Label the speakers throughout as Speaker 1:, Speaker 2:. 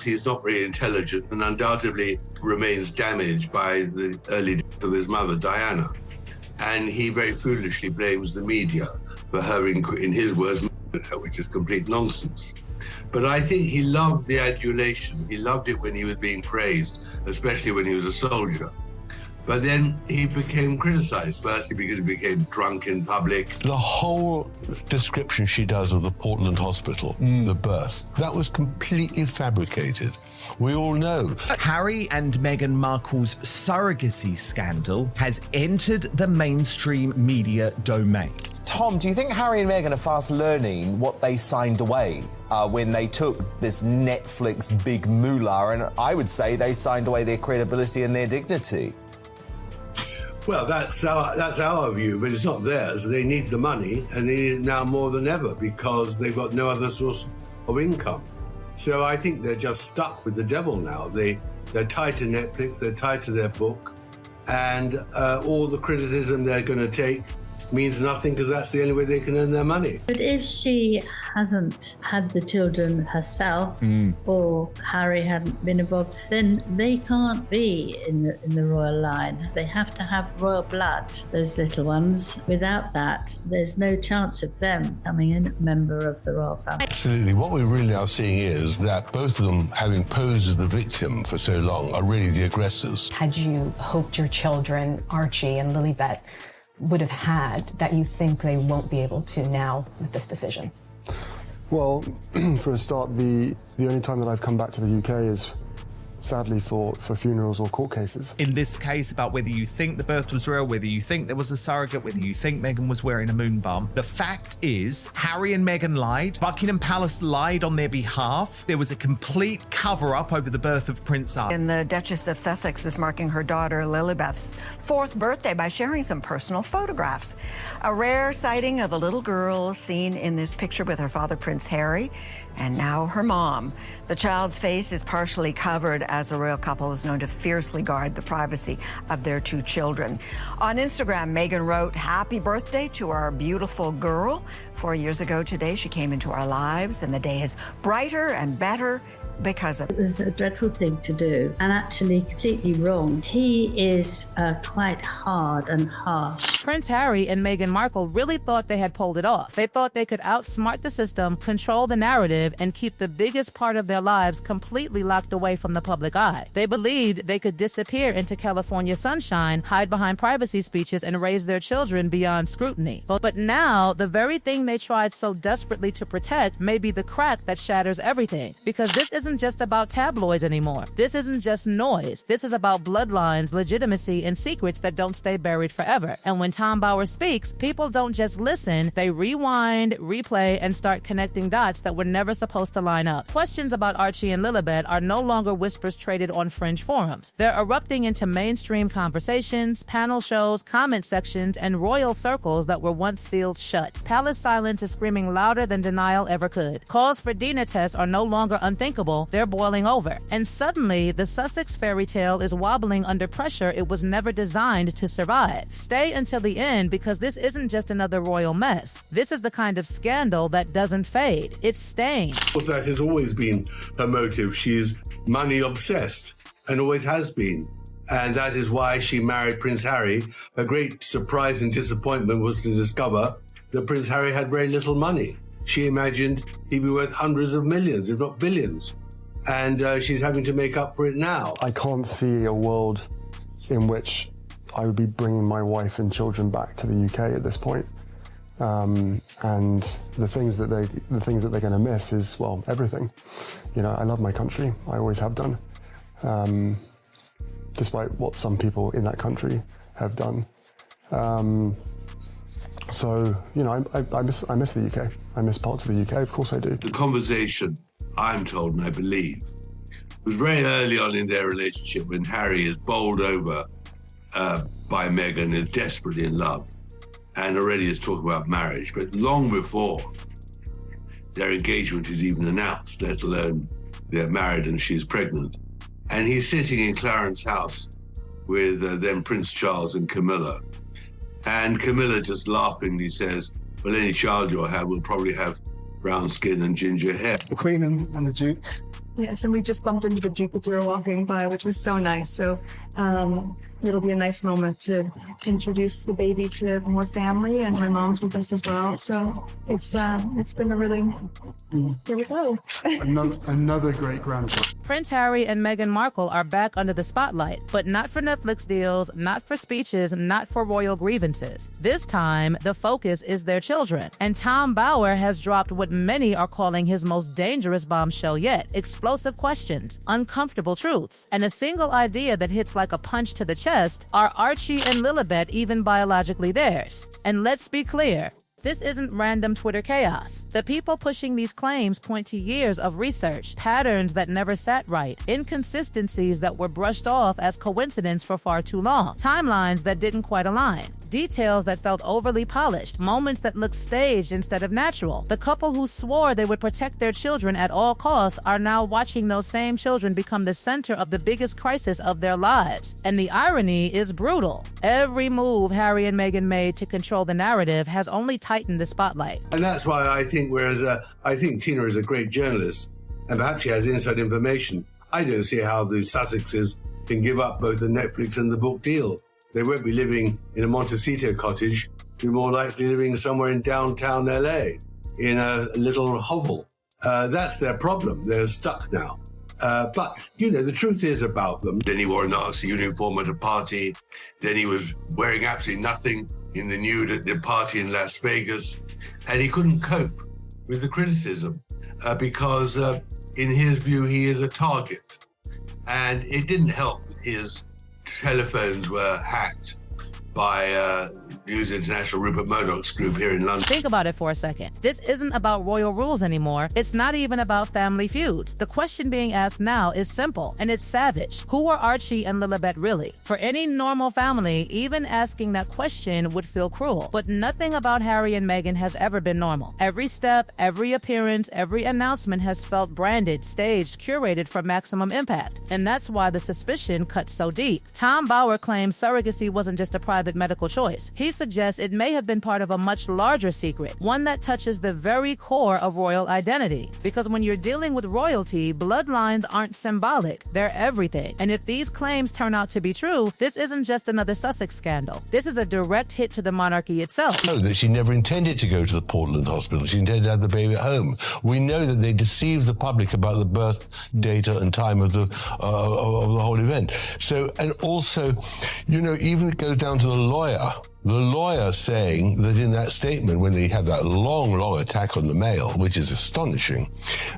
Speaker 1: He's not very intelligent and undoubtedly remains damaged by the early death of his mother, Diana. And he very foolishly blames the media for her, in his words, which is complete nonsense. But I think he loved the adulation. He loved it when he was being praised, especially when he was a soldier. But then he became criticized, firstly because he became drunk in public.
Speaker 2: The whole description she does of the Portland hospital, the birth, that was completely fabricated. We all know.
Speaker 3: Harry and Meghan Markle's surrogacy scandal has entered the mainstream media domain.
Speaker 4: Tom, do you think Harry and Meghan are fast learning what they signed away when they took this Netflix big moolah? And I would say they signed away their credibility and their dignity.
Speaker 1: Well, that's our view, but it's not theirs. They need the money, and they need it now more than ever because they've got no other source of income. So I think they're just stuck with the devil now. They're tied to Netflix, they're tied to their book, and all the criticism they're going to take means nothing because that's the only way they can earn their money.
Speaker 5: But if she hasn't had the children herself or Harry hadn't been involved, then they can't be in the royal line. They have to have royal blood, those little ones. Without that, there's no chance of them becoming a member of the royal family.
Speaker 2: Absolutely. What we're really now seeing is that both of them, having posed as the victim for so long, are really the aggressors.
Speaker 6: Had you hoped your children, Archie and Lilibet, would have had that you think they won't be able to now with this decision?
Speaker 7: Well, for a start, the only time that I've come back to the UK is sadly for funerals or court cases.
Speaker 3: In this case, about whether you think the birth was real, whether you think there was a surrogate, whether you think Meghan was wearing a moon bum, the fact is Harry and Meghan lied. Buckingham Palace lied on their behalf. There was a complete cover-up over the birth of Prince Arthur.
Speaker 8: And the Duchess of Sussex is marking her daughter Lilibet's 4th birthday by sharing some personal photographs. A rare sighting of a little girl seen in this picture with her father, Prince Harry, and now her mom. The child's face is partially covered as the royal couple is known to fiercely guard the privacy of their 2 children. On Instagram, Meghan wrote, "Happy birthday to our beautiful girl. 4 years ago today, she came into our lives, and the day is brighter and better because of it."
Speaker 5: It was a dreadful thing to do and actually completely wrong. He is quite hard and harsh.
Speaker 9: Prince Harry and Meghan Markle really thought they had pulled it off. They thought they could outsmart the system, control the narrative, and keep the biggest part of their lives completely locked away from the public eye. They believed they could disappear into California sunshine, hide behind privacy speeches, and raise their children beyond scrutiny. But now, the very thing they tried so desperately to protect may be the crack that shatters everything. Because this isn't just about tabloids anymore. This isn't just noise. This is about bloodlines, legitimacy, and secrets that don't stay buried forever. And when Tom Bauer speaks, people don't just listen, they rewind, replay, and start connecting dots that were never supposed to line up. Questions about Archie and Lilibet are no longer whispers traded on fringe forums. They're erupting into mainstream conversations, panel shows, comment sections, and royal circles that were once sealed shut. Palace silence is screaming louder than denial ever could. Calls for DNA tests are no longer unthinkable, they're boiling over. And suddenly, the Sussex fairy tale is wobbling under pressure it was never designed to survive. Stay until the end because this isn't just another royal mess. This is the kind of scandal that doesn't fade. It's staying.
Speaker 1: That has always been her motive. She's money obsessed and always has been. And that is why she married Prince Harry. Her great surprise and disappointment was to discover that Prince Harry had very little money. She imagined he'd be worth hundreds of millions, if not billions. And she's having to make up for it now.
Speaker 7: I can't see a world in which I would be bringing my wife and children back to the UK at this point. And the things that they're going to miss is, well, everything. You know, I love my country. I always have done, despite what some people in that country have done. So, you know, I miss the UK. I miss parts of the UK. Of course I do.
Speaker 1: The conversation, I'm told and I believe, was very early on in their relationship when Harry is bowled over by Meghan, is desperately in love, and already is talking about marriage, but long before their engagement is even announced, let alone they're married and she's pregnant. And he's sitting in Clarence's house with then Prince Charles and Camilla. And Camilla just laughingly says, well, any child you'll have will probably have brown skin and ginger hair.
Speaker 10: The Queen and the Duke Yes, and we just bumped into the Duke as we were walking by, which was so nice. So it'll be a nice moment to introduce the baby to more family, and my mom's with us as well. So it's been a really, here we go.
Speaker 7: Another great grandchild.
Speaker 9: Prince Harry and Meghan Markle are back under the spotlight, but not for Netflix deals, not for speeches, not for royal grievances. This time, the focus is their children. And Tom Bower has dropped what many are calling his most dangerous bombshell yet. Explosive questions, uncomfortable truths, and a single idea that hits like a punch to the chest: are Archie and Lilibet even biologically theirs? And let's be clear, this isn't random Twitter chaos. The people pushing these claims point to years of research, patterns that never sat right, inconsistencies that were brushed off as coincidence for far too long, timelines that didn't quite align, details that felt overly polished, moments that looked staged instead of natural. The couple who swore they would protect their children at all costs are now watching those same children become the center of the biggest crisis of their lives. And the irony is brutal. Every move Harry and Meghan made to control the narrative has only tightened the spotlight.
Speaker 1: And that's why I think, I think Tina is a great journalist, and perhaps she has inside information. I don't see how the Sussexes can give up both the Netflix and the book deal. They won't be living in a Montecito cottage. They're more likely living somewhere in downtown LA, in a little hovel. That's their problem. They're stuck now. But, the truth is about them. Then he wore a Nazi uniform at a party. Then he was wearing absolutely nothing in the nude at the party in Las Vegas. And he couldn't cope with the criticism because, in his view, he is a target. And it didn't help that his telephones were hacked by News International, Rupert Murdoch's group here in London.
Speaker 9: Think about it for a second. This isn't about royal rules anymore. It's not even about family feuds. The question being asked now is simple, and it's savage. Who are Archie and Lilibet really? For any normal family, even asking that question would feel cruel. But nothing about Harry and Meghan has ever been normal. Every step, every appearance, every announcement has felt branded, staged, curated for maximum impact. And that's why the suspicion cuts so deep. Tom Bower claims surrogacy wasn't just a private medical choice. He suggests it may have been part of a much larger secret, one that touches the very core of royal identity. Because when you're dealing with royalty, bloodlines aren't symbolic, they're everything. And if these claims turn out to be true, this isn't just another Sussex scandal. This is a direct hit to the monarchy itself.
Speaker 2: We know that she never intended to go to the Portland hospital. She intended to have the baby at home. We know that they deceived the public about the birth data and time of the whole event. So, and also, even it goes down to the lawyer. The lawyer saying that in that statement, when they had that long attack on the Mail, which is astonishing,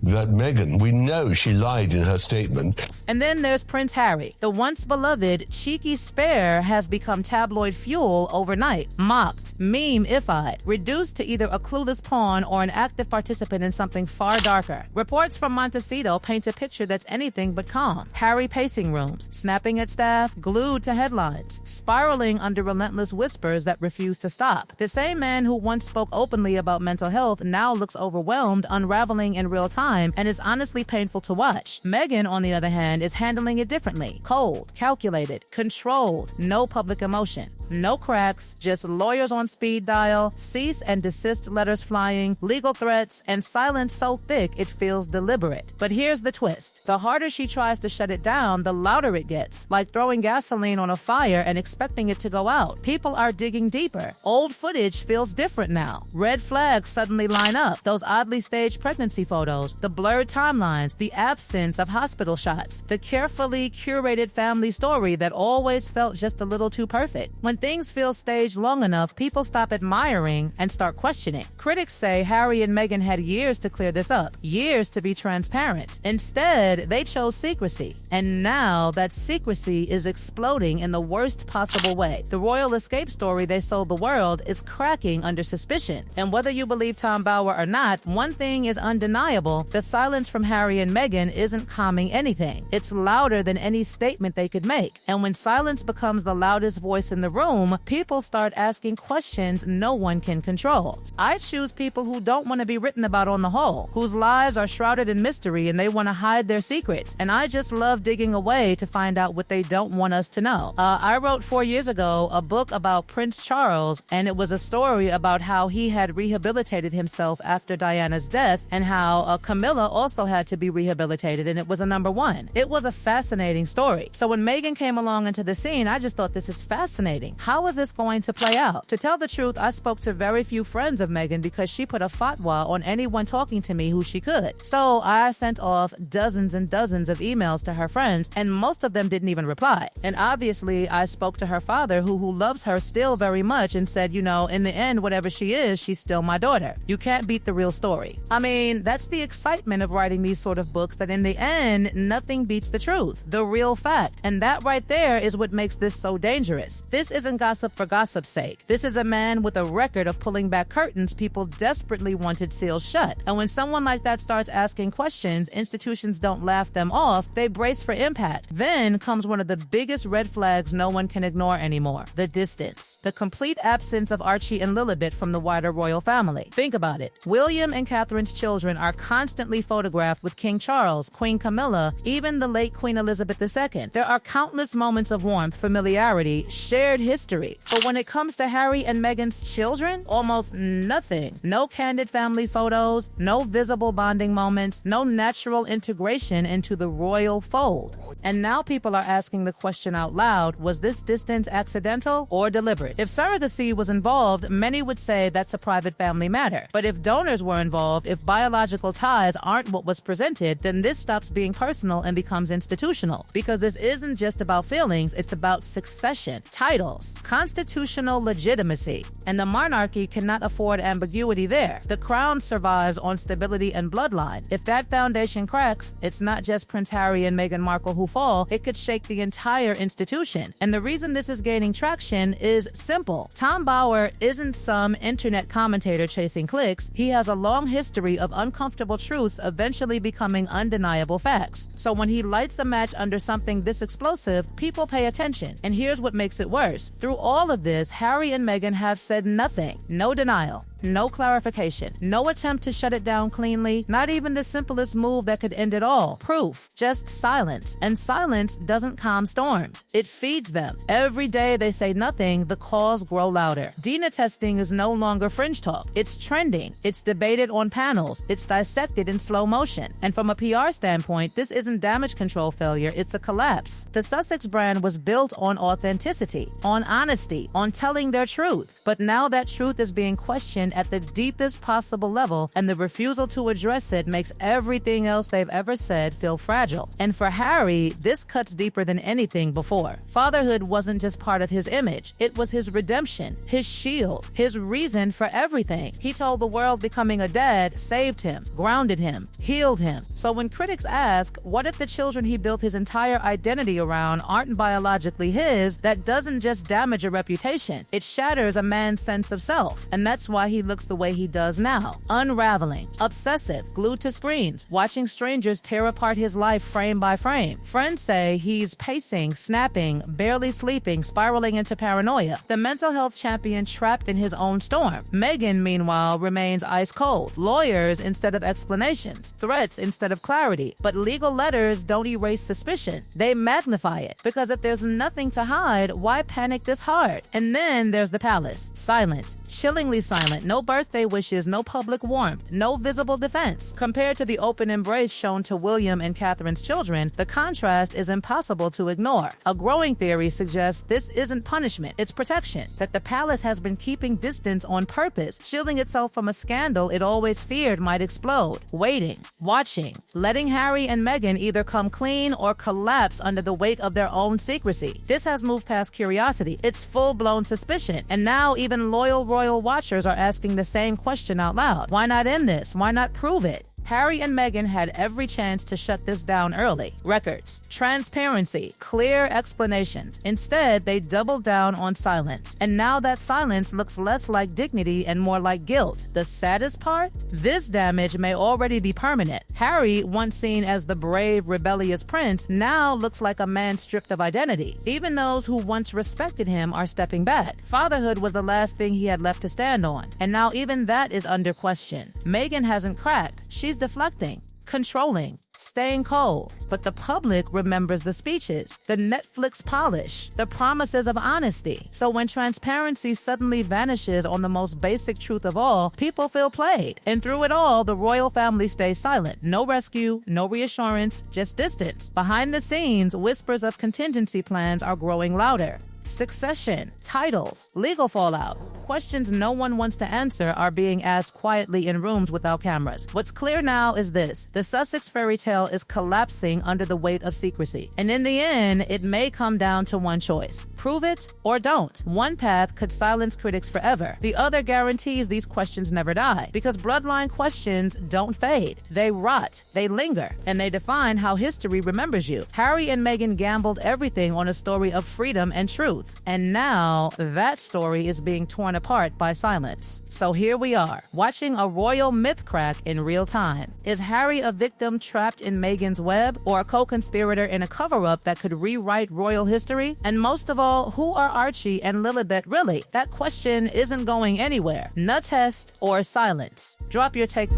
Speaker 2: that Meghan, we know she lied in her statement.
Speaker 9: And then there's Prince Harry. The once beloved, cheeky spare has become tabloid fuel overnight. Mocked, meme-ified, reduced to either a clueless pawn or an active participant in something far darker. Reports from Montecito paint a picture that's anything but calm. Harry pacing rooms, snapping at staff, glued to headlines, spiraling under relentless whispers that refuse to stop. The same man who once spoke openly about mental health now looks overwhelmed, unraveling in real time, and is honestly painful to watch. Meghan, on the other hand, is handling it differently. Cold, calculated, controlled, no public emotion. No cracks, just lawyers on speed dial, cease and desist letters flying, legal threats, and silence so thick it feels deliberate. But here's the twist. The harder she tries to shut it down, the louder it gets. Like throwing gasoline on a fire and expecting it to go out. People are digging deeper. Old footage feels different now. Red flags suddenly line up. Those oddly staged pregnancy photos, the blurred timelines, the absence of hospital shots, the carefully curated family story that always felt just a little too perfect. When things feel staged long enough, people stop admiring and start questioning. Critics say Harry and Meghan had years to clear this up, years to be transparent. Instead, they chose secrecy. And now that secrecy is exploding in the worst possible way. The royal escape story they sold the world is cracking under suspicion. And whether you believe Tom Bower or not, one thing is undeniable: the silence from Harry and Meghan isn't calming anything. It's louder than any statement they could make. And when silence becomes the loudest voice in the room, people start asking questions no one can control. I choose people who don't want to be written about on the whole, whose lives are shrouded in mystery and they want to hide their secrets. And I just love digging away to find out what they don't want us to know. I wrote 4 years ago a book about Prince Charles, and it was a story about how he had rehabilitated himself after Diana's death, and how Camilla also had to be rehabilitated, and it was a #1. It was a fascinating story. So when Meghan came along into the scene, I just thought, this is fascinating. How is this going to play out? To tell the truth, I spoke to very few friends of Meghan because she put a fatwa on anyone talking to me who she could. So I sent off dozens and dozens of emails to her friends, and most of them didn't even reply. And obviously, I spoke to her father, who loves her still very much, and said, you know, in the end, whatever she is, she's still my daughter. You can't beat the real story. I mean, that's the excitement of writing these sort of books, that in the end, nothing beats the truth, the real fact. And that right there is what makes this so dangerous. This isn't gossip for gossip's sake. This is a man with a record of pulling back curtains people desperately wanted sealed shut. And when someone like that starts asking questions, institutions don't laugh them off, they brace for impact. Then comes one of the biggest red flags no one can ignore anymore: the distance. The complete absence of Archie and Lilibet from the wider royal family. Think about it. William and Catherine's children are constantly photographed with King Charles, Queen Camilla, even the late Queen Elizabeth II. There are countless moments of warmth, familiarity, shared history. But when it comes to Harry and Meghan's children, almost nothing. No candid family photos, no visible bonding moments, no natural integration into the royal fold. And now people are asking the question out loud, was this distance accidental or deliberate? If surrogacy was involved, many would say that's a private family matter. But if donors were involved, if biological ties aren't what was presented, then this stops being personal and becomes institutional. Because this isn't just about feelings, it's about succession, titles, constitutional legitimacy. And the monarchy cannot afford ambiguity there. The crown survives on stability and bloodline. If that foundation cracks, it's not just Prince Harry and Meghan Markle who fall, it could shake the entire institution. And the reason this is gaining traction is simple. Tom Bauer isn't some internet commentator chasing clicks. He has a long history of uncomfortable truths eventually becoming undeniable facts. So when he lights a match under something this explosive, people pay attention. And here's what makes it worse. Through all of this, Harry and Meghan have said nothing. No denial. No clarification. No attempt to shut it down cleanly. Not even the simplest move that could end it all. Proof. Just silence. And silence doesn't calm storms. It feeds them. Every day they say nothing, the calls grow louder. DNA testing is no longer fringe talk. It's trending. It's debated on panels. It's dissected in slow motion. And from a PR standpoint, this isn't damage control failure, it's a collapse. The Sussex brand was built on authenticity, on honesty, on telling their truth. But now that truth is being questioned at the deepest possible level, and the refusal to address it makes everything else they've ever said feel fragile. And for Harry, this cuts deeper than anything before. Fatherhood wasn't just part of his image. It was his redemption, his shield, his reason for everything. He told the world becoming a dad saved him, grounded him, healed him. So when critics ask, what if the children he built his entire identity around aren't biologically his, that doesn't just damage a reputation. It shatters a man's sense of self. And that's why he looks the way he does now. Unraveling, obsessive, glued to screens, watching strangers tear apart his life frame by frame. Friends say he's pacing, snapping, barely sleeping, spiraling into paranoia. The mental health champion trapped in his own storm. Meghan, meanwhile, remains ice cold. Lawyers instead of explanations. Threats instead of clarity. But legal letters don't erase suspicion. They magnify it. Because if there's nothing to hide, why panic this hard? And then there's the palace. Silent. Chillingly silent. No birthday wishes, no public warmth, no visible defense. Compared to the open embrace shown to William and Catherine's children, the contrast is impossible to ignore. A growing theory suggests this isn't punishment, it's protection. That the palace has been keeping distance on purpose, shielding itself from a scandal it always feared might explode. Waiting, watching, letting Harry and Meghan either come clean or collapse under the weight of their own secrecy. This has moved past curiosity. It's full-blown suspicion. And now even loyal royal watchers are asking the same question out loud. Why not end this? Why not prove it? Harry and Meghan had every chance to shut this down early. Records, transparency, clear explanations. Instead, they doubled down on silence. And now that silence looks less like dignity and more like guilt. The saddest part? This damage may already be permanent. Harry, once seen as the brave, rebellious prince, now looks like a man stripped of identity. Even those who once respected him are stepping back. Fatherhood was the last thing he had left to stand on. And now even that is under question. Meghan hasn't cracked. She's deflecting, controlling, staying cold. But the public remembers the speeches, the Netflix polish, the promises of honesty. So when transparency suddenly vanishes on the most basic truth of all, people feel played. And through it all, the royal family stays silent. No rescue, no reassurance, just distance. Behind the scenes, whispers of contingency plans are growing louder. Succession, titles, legal fallout. Questions no one wants to answer are being asked quietly in rooms without cameras. What's clear now is this: the Sussex fairy tale is collapsing under the weight of secrecy. And in the end, it may come down to one choice: prove it or don't. One path could silence critics forever. The other guarantees these questions never die, because bloodline questions don't fade. They rot, they linger, and they define how history remembers you. Harry and Meghan gambled everything on a story of freedom and truth. And now that story is being torn apart by silence. So here we are, watching a royal myth crack in real time. Is Harry a victim trapped in Meghan's web, or a co-conspirator in a cover-up that could rewrite royal history? And most of all, who are Archie and Lilibet really? That question isn't going anywhere. No test or silence. Drop your take.